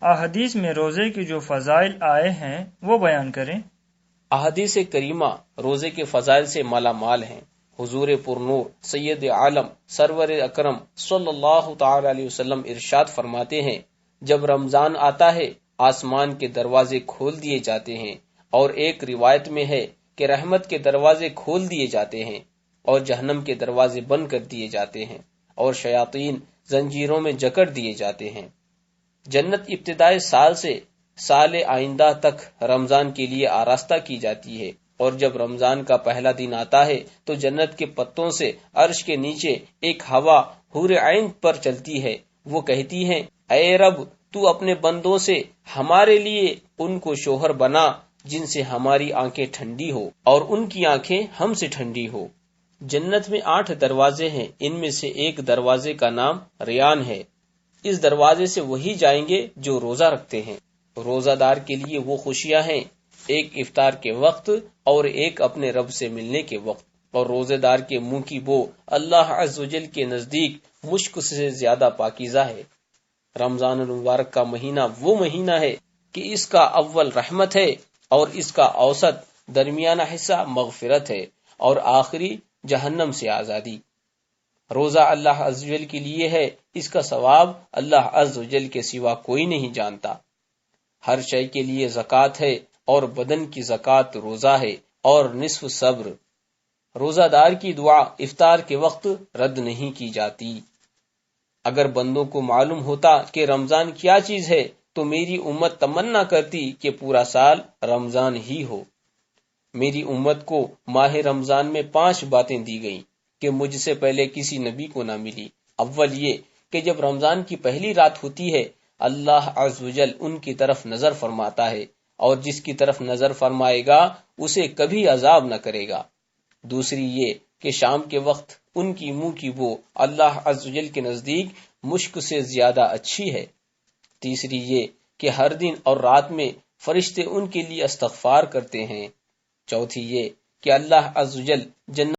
احادیث میں روزے کے جو فضائل آئے ہیں وہ بیان کریں۔ احادیث کریمہ روزے کے فضائل سے مالا مال ہیں۔ حضور پرنور سید عالم سرور اکرم صلی اللہ تعالی علیہ وسلم ارشاد فرماتے ہیں، جب رمضان آتا ہے آسمان کے دروازے کھول دیے جاتے ہیں، اور ایک روایت میں ہے کہ رحمت کے دروازے کھول دیے جاتے ہیں اور جہنم کے دروازے بند کر دیے جاتے ہیں اور شیاطین زنجیروں میں جکڑ دیے جاتے ہیں۔ جنت ابتدائے سال سے سال آئندہ تک رمضان کے لیے آراستہ کی جاتی ہے، اور جب رمضان کا پہلا دن آتا ہے تو جنت کے پتوں سے عرش کے نیچے ایک ہوا حور عین پر چلتی ہے۔ وہ کہتی ہیں، اے رب تو اپنے بندوں سے ہمارے لیے ان کو شوہر بنا جن سے ہماری آنکھیں ٹھنڈی ہو اور ان کی آنکھیں ہم سے ٹھنڈی ہو۔ جنت میں 8 دروازے ہیں، ان میں سے ایک دروازے کا نام ریان ہے۔ اس دروازے سے وہی جائیں گے جو روزہ رکھتے ہیں۔ روزہ دار کے لیے وہ خوشیاں ہیں، ایک افطار کے وقت اور ایک اپنے رب سے ملنے کے وقت، اور روزے دار کے منہ کی بو اللہ عز و جل کے نزدیک مشک سے زیادہ پاکیزہ ہے۔ رمضان المبارک کا مہینہ وہ مہینہ ہے کہ اس کا اول رحمت ہے اور اس کا اوسط درمیانہ حصہ مغفرت ہے اور آخری جہنم سے آزادی۔ روزہ اللہ عز و جل کے لیے ہے، اس کا ثواب اللہ عز و جل کے سوا کوئی نہیں جانتا۔ ہر شے کے لیے زکوٰۃ ہے، اور بدن کی زکوٰۃ روزہ ہے اور نصف صبر۔ روزہ دار کی دعا افطار کے وقت رد نہیں کی جاتی۔ اگر بندوں کو معلوم ہوتا کہ رمضان کیا چیز ہے تو میری امت تمنا کرتی کہ پورا سال رمضان ہی ہو۔ میری امت کو ماہ رمضان میں 5 باتیں دی گئیں کہ مجھ سے پہلے کسی نبی کو نہ ملی۔ اول یہ کہ جب رمضان کی پہلی رات ہوتی ہے اللہ عز و جل ان کی طرف نظر فرماتا ہے، اور جس کی طرف نظر فرمائے گا اسے کبھی عذاب نہ کرے گا۔ دوسری یہ کہ شام کے وقت ان کی منہ کی بو اللہ عز و جل کے نزدیک مشک سے زیادہ اچھی ہے۔ تیسری یہ کہ ہر دن اور رات میں فرشتے ان کے لیے استغفار کرتے ہیں۔ چوتھی یہ کہ اللہ عز و جل جنت